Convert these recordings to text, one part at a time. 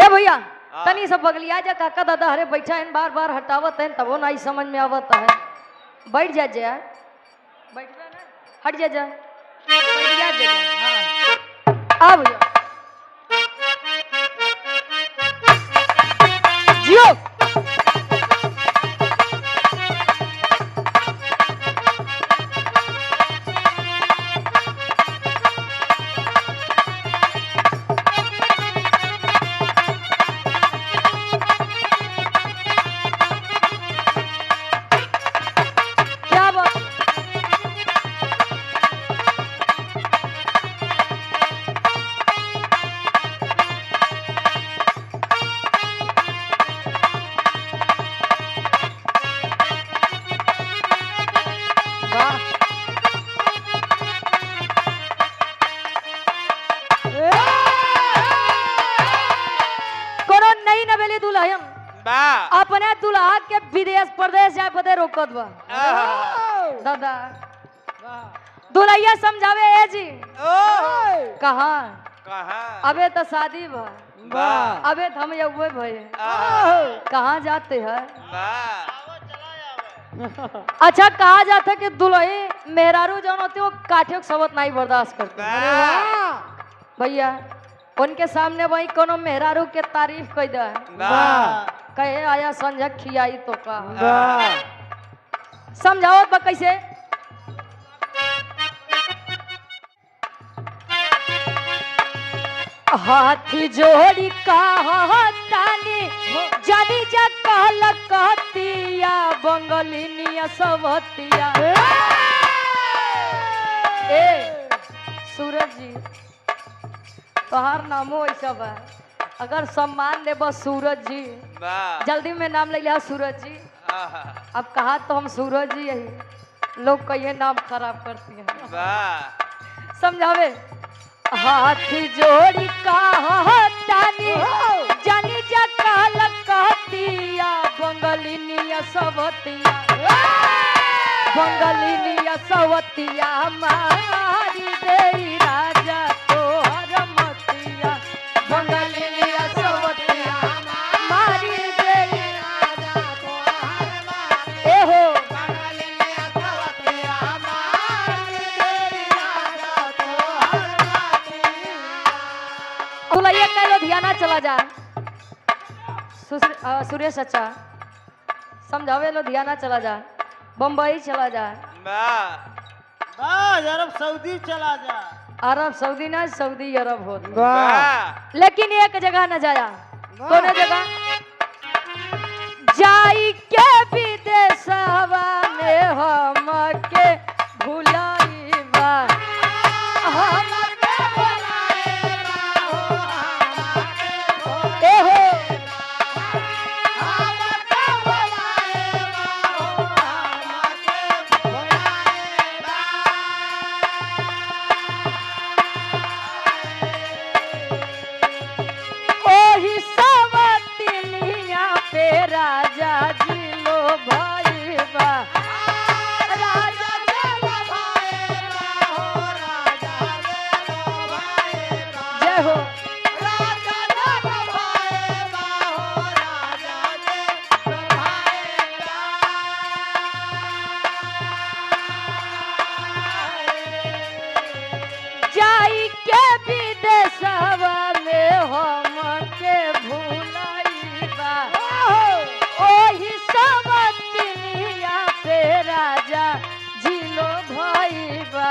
ए भैया तनी सब बगलिया जा काका दादा हरे बैठा है बार बार हटावत है तबो नहीं समझ में आवत है। बैठ जा जा बैठ ना हट जा जा बैठ जा जा हां आ भैया जियो अपने दुल्हा के विदेश प्रदेश जाए बदे रोकत बा दादा दुल्हैया समझावे ए जी कहाँ अबे तो शादी बा अबे तो हम युवे भये कहाँ जाते हैं अच्छा कहा जाता कि दुल्ही मेहरारू जौन होती वो काठियों सबक नहीं बर्दाश्त करते भैया उनके सामने वही कोनो मेहरारू के तारीफ कह दे कहे आया संजय खियाई तो का समझाओ बा कैसे हाथी जोड़ी कहतानी जानी जा कहल कहतिया बंगलिनिया सवतिया ए सूरज जी तोहार नामो ऐसा बा अगर सम्मान दे बस सूरज जी जल्दी में नाम ले लिया सूरज जी अब कहा तो हम सूरज जी यही लोग कहिए नाम खराब करती हैं समझावे हाथी जोड़ी कहतानी जानी जा कहल कहतिया बंगलिनिया सवतिया बंगलिनिया सवतिया मारी दे राजा तोहर मतिया बंगलिनिया सवतिया मारी दे राजा तोहर मतिया ए हो बंगलिनिया सवतिया मारी दे राजा तोहर मतिया दुल्हैया कह लुधियाना चला जा सुरेश चाचा समझावे लुधियाना चला जा बम्बई चला जा अरब सऊदी चला जा अरब सऊदी ना सऊदी अरब हो लेकिन एक जगह न जाया कौन जगह जाई के विदेशवा में हम के भुलाई बा हम के भुलाई बा हो ए हो राजा जी लो भाई बा राजा जी लो भाई बा हो राजा जी लो भाई बा जय हो राजा जी लो भाई बा हो राजा जी लो भाई बा जाई के विदेशवा में हम के भुलाई बा ओही सवतिनिया पे राजा जिलो भईबा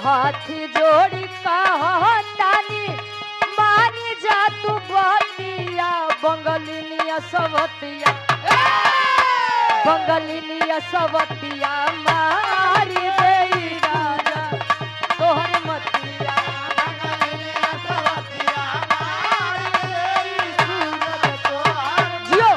हाथी जोड़ी कहतानी मानी जा तू बतिया बंगलिनिया सवतिया बंगलिनिया सवतिया मारी दे राजा तोहर मतिया बंगलिनिया सवतिया मारी दे सूरज तोहर जियो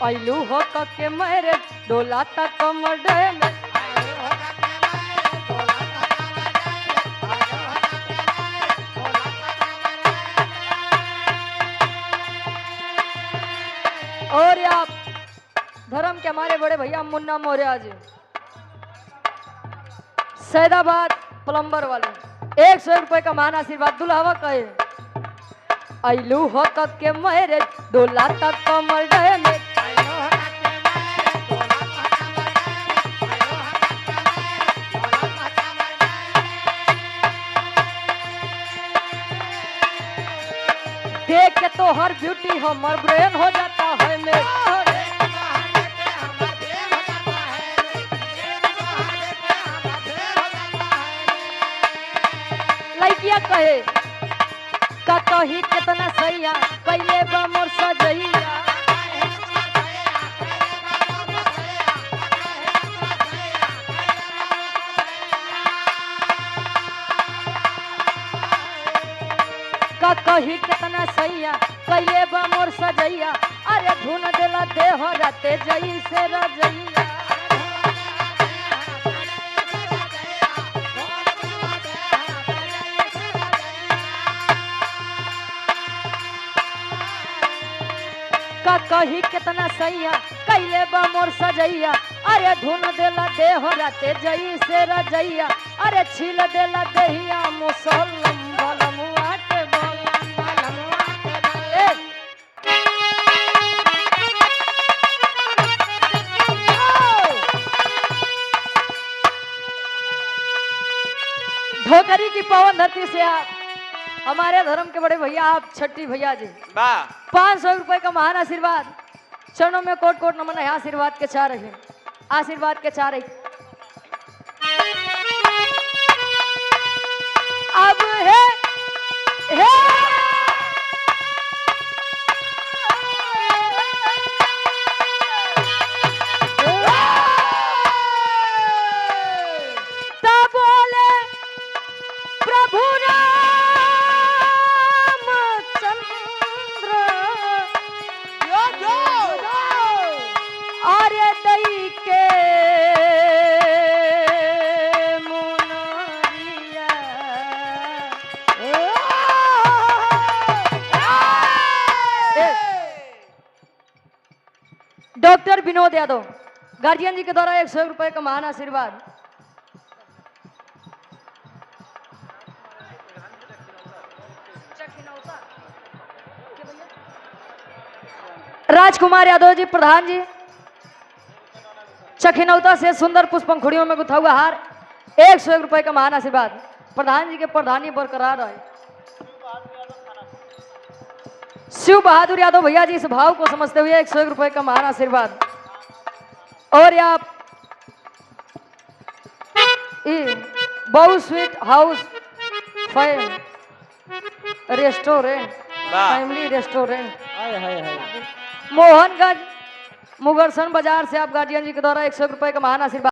आइलू हो के मेरे डोला तक मडे में के हमारे बड़े भैया मुन्ना मौर्य जी सैदाबाद प्लम्बर वाले 100 रुपए का मान आशीर्वाद दुल्हावा कहे आइलू हो तक के मेरे डोला तक कमर डे में देख के तो हर ब्यूटी हमर ब्रेन हो जाता है मेरे लड़किया कहे का कही कितना सैया कैले बा मोर सजैया का कही कितना सैया कैले बा मोर सजैया अरे धुन देला देह राते जई से रजैया का कही कितना सैया कैले बा मोर सजैया अरे धुन देला देह राते जई से रजैया अरे छील देला देहिया मुसलम बलमुआ के धोकरी की पवन धरती से आप हमारे धर्म के बड़े भैया आप छठी भैया जी 500 रुपए का महान आशीर्वाद चरणों में कोट कोट नमन है आशीर्वाद के चाह रहे आशीर्वाद के चाह रही अब है डॉक्टर विनोद यादव गार्जियन जी के द्वारा 100 रुपए का महान आशीर्वाद राजकुमार यादव जी प्रधान जी चखिनौता से सुंदर पुष्पंखुड़ियों में गुथा हुआ हार 101 रुपए का महान आशीर्वाद प्रधान जी के प्रधानी बरकरार रहे शिव बहादुर यादव भैया जी इस भाव को समझते हुए 101 रुपए का महान आशीर्वाद और आप बहु sweet house restaurant family restaurant Mohanganj Mugarsan बाजार से आप गार्जियन जी के द्वारा 101 रुपए का महान आशीर्वाद